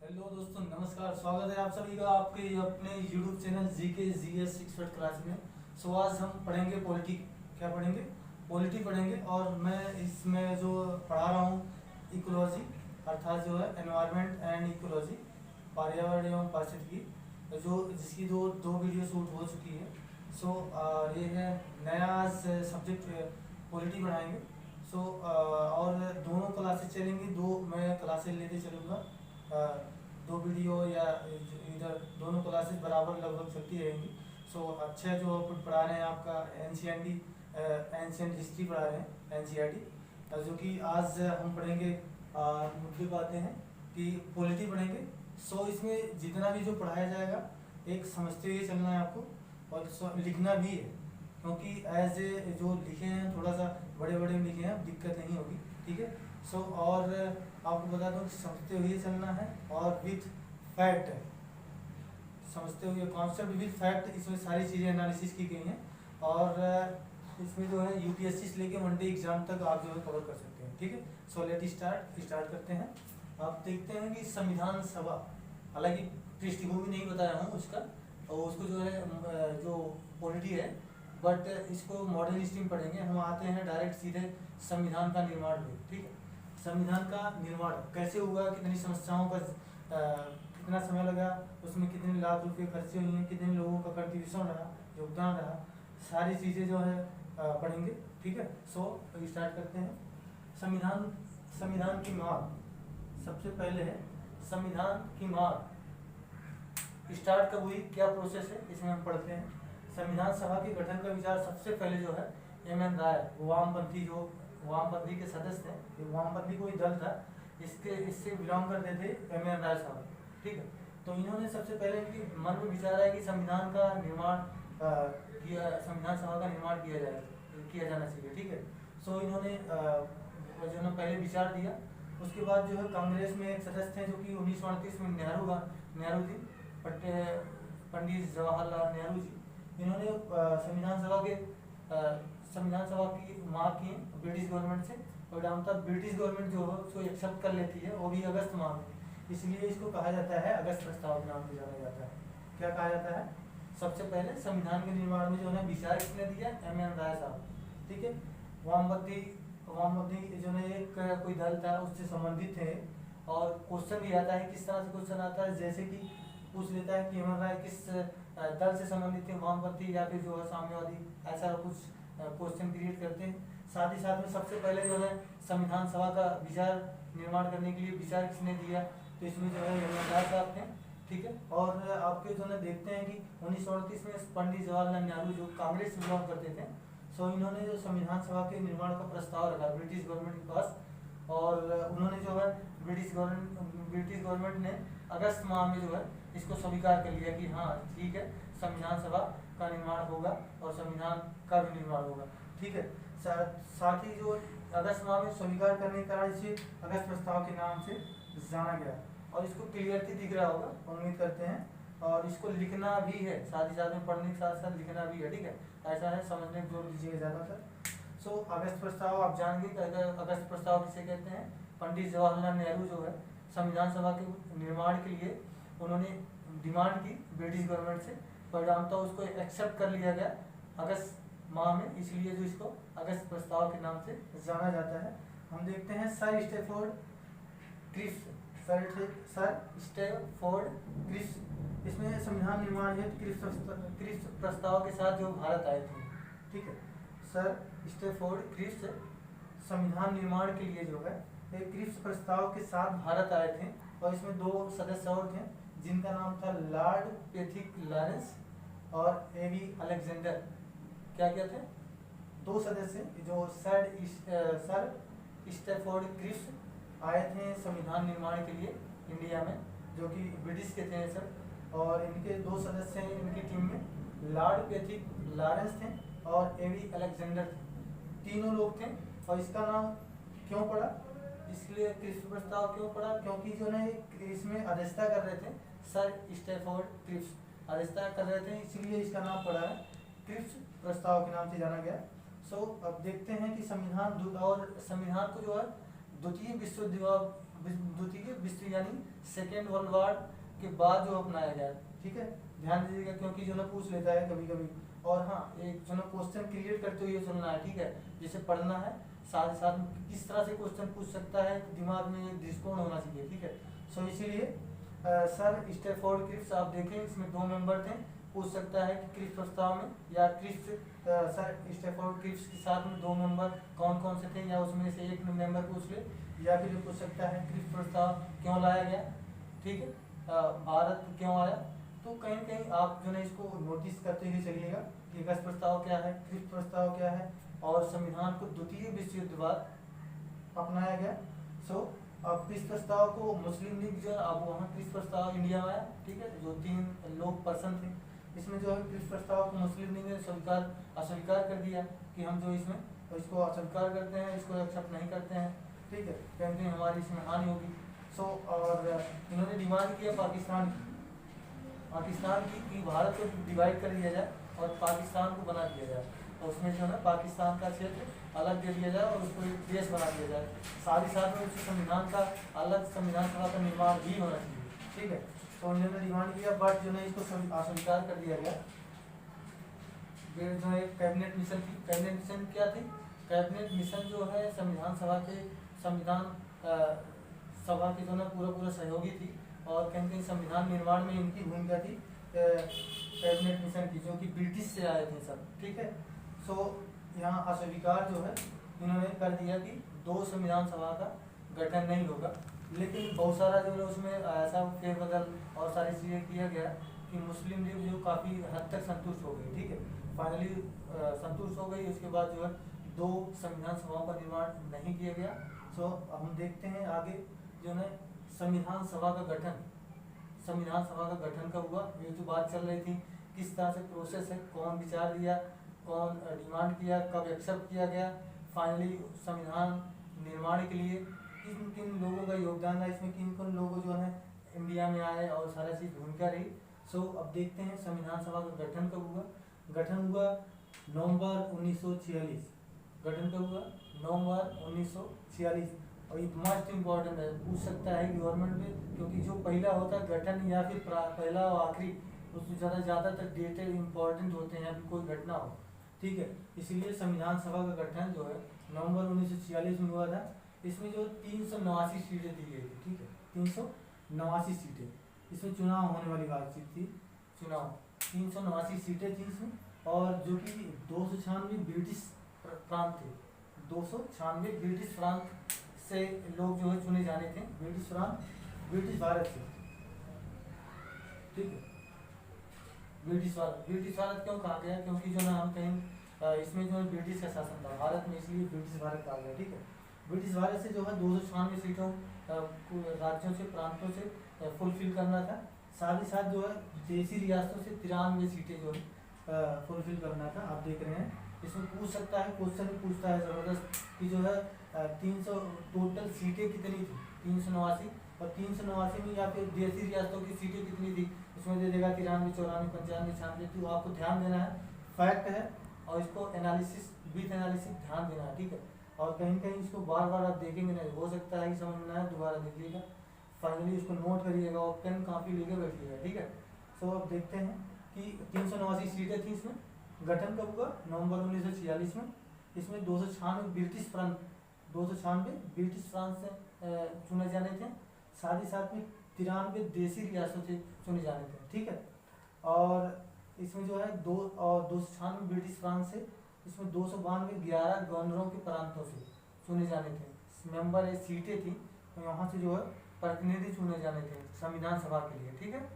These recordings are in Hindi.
हेलो दोस्तों, नमस्कार। स्वागत है आप सभी का आपके अपने YouTube channel GK GS 6 class में। आज हम पढ़ेंगे पॉलिटी। क्या पढ़ेंगे? पॉलिटी पढ़ेंगे। और मैं इसमें जो पढ़ा रहा हूँ इकोलॉजी, अर्थात जो है एनवायरनमेंट एंड इकोलॉजी, पर्यावरण एवं पारिस्थितिकी, जो जिसकी दो वीडियो शूट हो चुकी है। ये है नया सब्जेक्ट पॉलिटी पढ़ाएंगे। और दोनों क्लासेस चलेंगी, दो मैं क्लासेस लेते चलूँगा। दो वीडियो या इधर दोनों क्लासेस बराबर लगभग चलती रहेंगी। अच्छा जो पढ़ा रहे हैं आपका एंशियंट हिस्ट्री पढ़ा रहे हैं, एनसीईआरटी, जो कि आज हम पढ़ेंगे। मुद्दे पे आते हैं कि पॉलिटी पढ़ेंगे। इसमें जितना भी जो पढ़ाया जाएगा एक समझते हुए चलना है आपको, और लिखना भी है, क्योंकि एज ए जो लिखे हैं थोड़ा सा बड़े बड़े लिखे हैं, दिक्कत नहीं होगी। ठीक है। और आपको बता दूं कि समझते हुए चलना है और विथ फैक्ट, समझते हुए कॉन्सेप्ट विथ फैक्ट, इसमें सारी चीज़ें एनालिसिस की गई हैं। और इसमें जो है यूपीएससी से लेके मंडे एग्जाम तक आप जो है कवर कर सकते हैं। ठीक है। लेट स्टार्ट करते हैं। आप देखते हैं कि संविधान सभा, हालांकि पृष्ठभूमि नहीं बता रहा हूँ उसका, और उसको जो है जो पॉलिटी है, बट इसको मॉडर्न स्ट्रीम पढ़ेंगे। हम आते हैं डायरेक्ट सीधे संविधान का निर्माण पे। ठीक है। संविधान का निर्माण कैसे हुआ, कितनी समस्याओं का कितना समय लगा, उसमें कितने लाख रुपए खर्चे हुए हैं, कितने लोगों का कंट्रीब्यूशन रहा, योगदान रहा, सारी चीज़ें जो है पढ़ेंगे। ठीक है। स्टार्ट करते हैं। संविधान की मांग, सबसे पहले है संविधान की मांग स्टार्ट कब हुई, क्या प्रोसेस है, इसमें हम पढ़ते हैं। संविधान सभा के गठन का विचार सबसे पहले जो है एम.एन. राय, वामपंथी के सदस्य थे। ये वामपंथी कोई दल था, इससे बिलोंग करते थे एम.एन. राय साहब। ठीक है। तो इन्होंने सबसे पहले इनके मन में विचार आया कि संविधान का निर्माण संविधान सभा का निर्माण किया जाना चाहिए। ठीक है। इन्होंने जो है पहले विचार दिया। उसके बाद जो है कांग्रेस में एक सदस्य थे जो कि 1938 में नेहरू जी, पंडित जवाहरलाल नेहरू जी, इन्होंने संविधान सभा की मांग की ब्रिटिश गवर्नमेंट से। परिणामतः ब्रिटिश गवर्नमेंट जो है उसको एक्सेप्ट कर लेती है, वो भी अगस्त माह में। इसलिए इसको कहा जाता है अगस्त प्रस्ताव के नाम से जाना जाता है। क्या कहा जाता है? सबसे पहले संविधान के निर्माण में जो है विचार किसने दिया? एम.एन. राय साहब। ठीक है। वामपंथी जो है एक कोई दल था, उससे संबंधित थे। और क्वेश्चन भी आता है, किस तरह से क्वेश्चन आता है, जैसे कि पूछ लेता है कि एम.एन. राय किस दल से संबंधित थे, वामपंथी या फिर जो है साम्यवादी, ऐसा कुछ क्वेश्चन क्रिएट करते हैं। साथ ही साथ में सबसे पहले जो है संविधान सभा का विचार निर्माण करने के लिए विचार किसने दिया? तो इसमें जो है एम.एन. राय साहब थे। ठीक है। और आपके जो है देखते हैं कि 1938 में पंडित जवाहरलाल नेहरू जो कांग्रेस से बिलोंग करते थे, इन्होंने जो संविधान सभा के निर्माण का प्रस्ताव रखा ब्रिटिश गवर्नमेंट के पास। और उन्होंने जो है ब्रिटिश गवर्नमेंट ने अगस्त माह में जो है इसको स्वीकार कर लिया कि हाँ ठीक है, संविधान सभा का निर्माण होगा और संविधान का भी निर्माण होगा। ठीक है। साथ ही जो अगस्त माह में स्वीकार करने के कारण इसे अगस्त प्रस्ताव के नाम से जाना गया। और इसको क्लियरली दिख रहा होगा, उम्मीद करते हैं। और इसको लिखना भी है, साथ ही साथ में पढ़ने के साथ साथ लिखना भी है। ठीक है। ऐसा है, समझने पर जोर दीजिएगा ज़्यादातर। अगस्त प्रस्ताव आप जानेंगे कि अगस्त प्रस्ताव किसे कहते हैं। पंडित जवाहरलाल नेहरू जो है संविधान सभा के निर्माण के लिए उन्होंने डिमांड की ब्रिटिश गवर्नमेंट से। परिणामतः उसको एक्सेप्ट कर लिया गया अगस्त माह में, इसलिए जो इसको अगस्त प्रस्ताव के नाम से जाना जाता है। हम देखते हैं सर स्टैफोर्ड क्रिप्स, इसमें संविधान निर्माण हेतु क्रिप्स प्रस्ताव के साथ जो भारत आए थे। ठीक है। सर स्टैफोर्ड क्रिप्स संविधान निर्माण के लिए जो है एक क्रिप्स प्रस्ताव के साथ भारत आए थे। और इसमें दो सदस्य और थे जिनका नाम था लॉर्ड पैथिक लॉरेंस और एवी अलेक्जेंडर। क्या थे? दो सदस्य जो सर स्टैफोर्ड क्रिप्स आए थे संविधान निर्माण के लिए इंडिया में, जो कि ब्रिटिश के थे सब। और इनके दो सदस्य हैं इनकी टीम में, लॉर्ड पैथिक लॉरेंस थे और एवी अलेक्जेंडर थे। तीनों लोग थे। और इसका नाम क्यों पड़ा, इसलिए क्रिप्स प्रस्ताव क्यों पड़ा? क्योंकि जो है इसमें अध्यक्षता कर रहे थे सर स्टैफोर्ड क्रिप्स, अध्यक्षता कर रहे थे, इसीलिए इसका नाम पड़ा है क्रिप्स प्रस्ताव के नाम से जाना गया। अब देखते हैं कि संविधान को जो है द्वितीय द्वितीय विश्व यानी सेकेंड वर्ल्ड वॉर के बाद जो अपनाया गया, ठीक है, ध्यान दीजिएगा क्योंकि जो ना पूछ लेता है कभी कभी। और हाँ, एक जो ना क्वेश्चन क्रिएट करते हुए सुनना है, ठीक है, जिसे पढ़ना है साथ ही साथ में किस तरह से क्वेश्चन पूछ सकता है, दिमाग में एक दृष्टिकोण होना चाहिए, ठीक है। सो इसीलिए सर स्टैफोर्ड क्रिप्स आप देखें, इसमें 2 मेंबर थे, पूछ सकता है कि क्रिप्स प्रस्ताव में या क्रिप्स सर स्टैफोर्ड क्रिप्स के साथ में 2 मेंबर कौन कौन से थे, या उसमें से एक मेंबर पूछ ले, या फिर पूछ सकता है क्रिप्स प्रस्ताव क्यों लाया गया, ठीक है, भारत क्यों आया। तो कहीं कहीं आप जो है इसको नोटिस करते हुए चलिएगा कि गस प्रस्ताव क्या है, क्रिप्स प्रस्ताव क्या है, और संविधान को द्वितीय विश्व युद्ध बाद अपनाया गया। सो अब क्रिप्स प्रस्ताव को मुस्लिम लीग जो है, अब वहाँ क्रिप्स प्रस्ताव इंडिया में आया, ठीक है, जो 3 लोग पर्सन थे, इसमें जो है क्रिप्स प्रस्ताव को मुस्लिम लीग ने अस्वीकार कर दिया कि हम जो इसमें इसको अस्वीकार करते हैं, इसको एक्सेप्ट नहीं करते हैं, ठीक है, क्योंकि हमारी इसमें हानि होगी। सो और इन्होंने डिमांड किया पाकिस्तान की कि भारत को डिवाइड कर दिया जाए और पाकिस्तान को बना दिया जाए, और उसमें जो है पाकिस्तान का क्षेत्र अलग दे दिया जाए और उसको एक देश बना दिया जाए, साथ ही साथ में उस संविधान का अलग संविधान सभा का निर्माण भी होना चाहिए, ठीक है। तो उन्होंने डिमांड किया, बट जो है इसको अस्वीकार कर दिया गया। फिर जो है कैबिनेट मिशन थी, कैबिनेट मिशन क्या थी, कैबिनेट मिशन जो है संविधान सभा के जो है पूरा सहयोगी थी, और कहीं कहीं संविधान निर्माण में इनकी भूमिका थी कैबिनेट मिशन की, जो कि ब्रिटिश से आए थे सब, ठीक है। सो यहाँ अस्वीकार जो है इन्होंने कर दिया कि 2 संविधान सभा का गठन नहीं होगा, लेकिन बहुत सारा जो है उसमें ऐसा फेरबदल और सारी चीज़ें किया गया कि मुस्लिम लीग जो काफ़ी हद तक संतुष्ट हो गई, ठीक है, फाइनली संतुष्ट हो गई। उसके बाद जो है 2 संविधान सभाओं का निर्माण नहीं किया गया। सो हम देखते हैं आगे जो है संविधान सभा का गठन कब हुआ, ये जो बात चल रही थी किस तरह से प्रोसेस है, कौन विचार दिया, कौन डिमांड किया, कब एक्सेप्ट किया गया, फाइनली संविधान निर्माण के लिए किन किन लोगों का योगदान रहा, इसमें किन किन लोगों जो है इंडिया में आए और सारा चीज़ भूमिका रही। सो अब देखते हैं संविधान सभा का गठन कब हुआ। गठन हुआ नवंबर 1946। गठन कब हुआ? नवंबर 1946। और ये मस्ट इम्पॉर्टेंट है, पूछ सकता है गवर्नमेंट में, क्योंकि जो पहला होता है गठन या फिर पहला और आखिरी, उसमें ज़्यादातर डेटेड इम्पॉर्टेंट होते हैं, अभी कोई घटना हो, ठीक है। इसीलिए संविधान सभा का गठन जो है नवंबर 1946 में हुआ था। इसमें जो 389 सीटें दी गई थी, ठीक है, 389 सीटें, इसमें चुनाव होने वाली बातचीत थी, चुनाव 389 सीटें थी इसमें, और जो कि 296 ब्रिटिश प्रांत थे, 296 ब्रिटिश प्रांत से लोग जो है चुने जाने थे, ब्रिटिश प्रांत, ब्रिटिश भारत से, ठीक है। ब्रिटिश भारत क्यों कहा गया? क्योंकि जो ना हम कहीं इसमें जो है ब्रिटिश का शासन था भारत में, इसलिए ब्रिटिश भारत कहा गया, ठीक है। ब्रिटिश भारत से जो है 296 सीटों राज्यों से, प्रांतों से फुलफिल करना था। साथ ही साथ जो है देसी रियासतों से 93 सीटें जो है फुलफिल करना था। आप देख रहे हैं इसमें पूछ सकता है, क्वेश्चन पूछता है ज़बरदस्त कि जो है 300 टोटल सीटें कितनी थी, 389, और 389 में या फिर देसी रियासतों की सीटें कितनी थी, उसमें दे देगा 93, 94, 95, 96। तो आपको ध्यान देना है, फैक्ट है, और इसको एनालिसिस विथ एनालिसिस ध्यान देना है, ठीक है। और कहीं कहीं इसको बार बार आप देखेंगे नहीं, हो सकता है कि समझ में ना आए, दोबारा देखिएगा, फाइनली इसको नोट करिएगा और पेन काफ़ी लेके बैठिएगा, ठीक है। सो अब देखते हैं कि 389 सीटें थी इसमें। गठन कब हुआ? नवंबर 1946 में। इसमें 296 ब्रिटिश प्रांत, 296 ब्रिटिश प्रांत से चुने जाने थे, साथ ही साथ में 93 देसी रियासतों से चुने जाने थे, ठीक है। और इसमें जो है 296 ब्रिटिश प्रांत से, इसमें 292 11 गवर्नरों के प्रांतों से चुने जाने थे, मेंबर सीटें थी, तो यहाँ से जो है प्रतिनिधि चुने जाने थे संविधान सभा के लिए, ठीक है।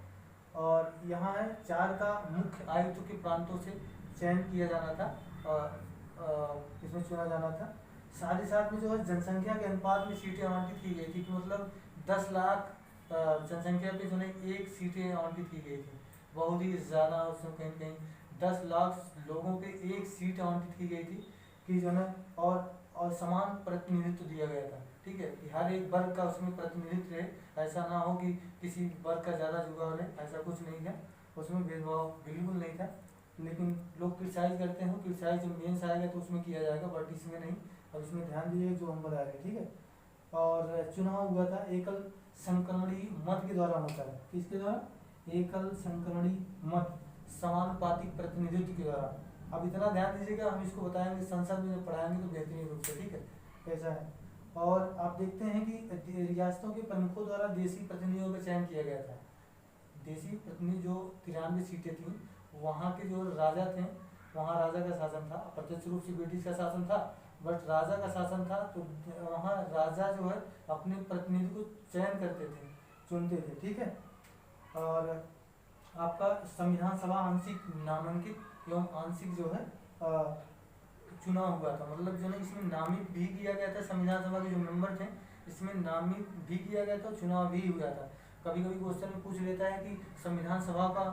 और यहाँ है 4 का मुख्य आयुक्त के प्रांतों से चयन किया जाना था, और इसमें चुना जाना था। साथ ही साथ में जो है जनसंख्या के अनुपात में सीटें आवंटित की गई थी, कि मतलब 10 लाख जनसंख्या पे जो है 1 सीटें आवंटित की गई थी, बहुत ही ज़्यादा। उसमें कहीं कहीं 10 लाख लोगों पे 1 सीट आवंटित की गई थी, कि जो है और समान प्रतिनिधित्व दिया गया था, ठीक है, कि हर एक वर्ग का उसमें प्रतिनिधित्व रहे, ऐसा ना हो कि किसी वर्ग का ज़्यादा जुगाव रहे, ऐसा कुछ नहीं था, उसमें भेदभाव बिल्कुल नहीं था। लेकिन लोग क्रिटिसाइज करते हैं, क्रिटिसाइज जब मेंस आएगा तो उसमें किया जाएगा, बट इसमें नहीं। अब इसमें ध्यान दीजिए जो हम बता रहे हैं, ठीक है। और चुनाव हुआ था एकल संक्रमणी मत के द्वारा होता है। किसके द्वारा? एकल संक्रमणी मत समानुपातिक प्रतिनिधित्व के द्वारा। अब इतना ध्यान दीजिएगा, हम इसको बताएंगे संसद में जब पढ़ाएंगे तो बेहतरीन रूप से, ठीक है, कैसा है। और आप देखते हैं कि रियासतों के प्रमुखों द्वारा देशी प्रतिनिधियों का चयन किया गया था। देशी प्रतिनिधि जो 93 सीटें थी, वहाँ के जो राजा थे, वहाँ राजा का शासन था, प्रत्यक्ष रूप से ब्रिटिश का शासन था, बट राजा का शासन था, तो वहाँ राजा जो है अपने प्रतिनिधि को चयन करते थे, चुनते थे, ठीक है। और आपका संविधान सभा आंशिक नामांकित एवं आंशिक जो है चुनाव हुआ था, मतलब जो है इसमें नामित भी किया गया था, संविधान सभा के जो मेंबर थे इसमें नामित भी किया गया था, चुनाव भी हुआ था। कभी कभी क्वेश्चन में पूछ लेता है कि संविधान सभा का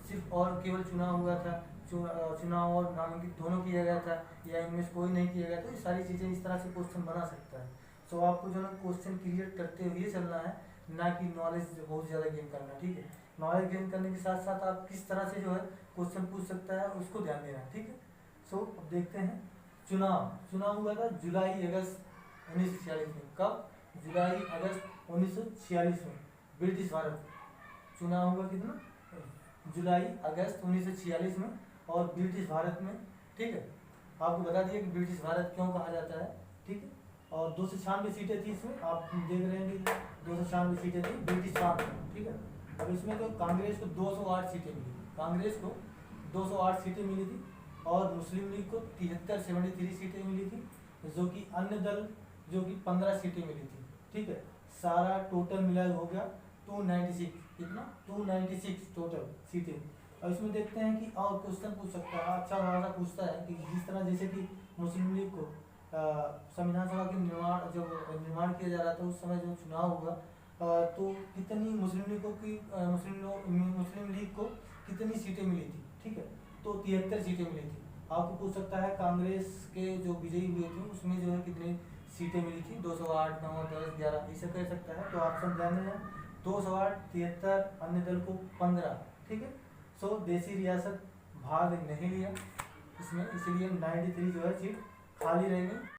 सिर्फ और केवल चुनाव हुआ था, चुनाव और नामांकित दोनों किया गया था, या इनमें से कोई नहीं किया गया, तो ये सारी चीज़ें इस तरह से क्वेश्चन बना सकता है। सो आपको जो है क्वेश्चन क्रिएट करते हुए चलना है, ना कि नॉलेज बहुत ज़्यादा गेन करना, ठीक है। नॉलेज गेन करने के साथ साथ आप किस तरह से जो है क्वेश्चन पूछ सकता है उसको ध्यान देना, ठीक है। सो अब देखते हैं चुनाव हुआ था जुलाई अगस्त 1946 में। कब? जुलाई अगस्त 1946 में ब्रिटिश भारत चुनाव हुआ। कितना? जुलाई अगस्त 1946 में और ब्रिटिश भारत में, ठीक है। आपको बता दिया कि ब्रिटिश भारत क्यों कहा जाता है, ठीक है। और 296 सीटें थी इसमें, आप देख रहे हैं कि 296 सीटें थी ब्रिटिश भारत में, ठीक है। अब इसमें तो कांग्रेस को 208 सीटें मिली, कांग्रेस को 208 सीटें मिली थी, और मुस्लिम लीग को 73 सीटें मिली थी, जो कि अन्य दल जो कि 15 सीटें मिली थी, ठीक है। सारा टोटल मिला हो गया 296, कितना? 296 टोटल सीटें। और इसमें देखते हैं कि और क्वेश्चन पूछ सकता है, अच्छा खासा पूछता है कि जिस तरह जैसे कि मुस्लिम लीग को संविधान सभा के निर्माण किया जा रहा था, उस समय जो चुनाव हुआ तो कितनी मुस्लिम लीग को कितनी सीटें मिली थी, ठीक है, तो 73 सीटें मिली थी। आपको पूछ सकता है कांग्रेस के जो विजयी हुए थे उसमें जो है कितनी सीटें मिली थी, 208, 9, 10, 11, इसे कह सकता है। तो ऑप्शन ध्यान देना, 208, 73, अन्य दल को 15, ठीक है। सो देशी रियासत भाग नहीं लिया इसमें, इसलिए 93 जो है सीट खाली रहेंगे।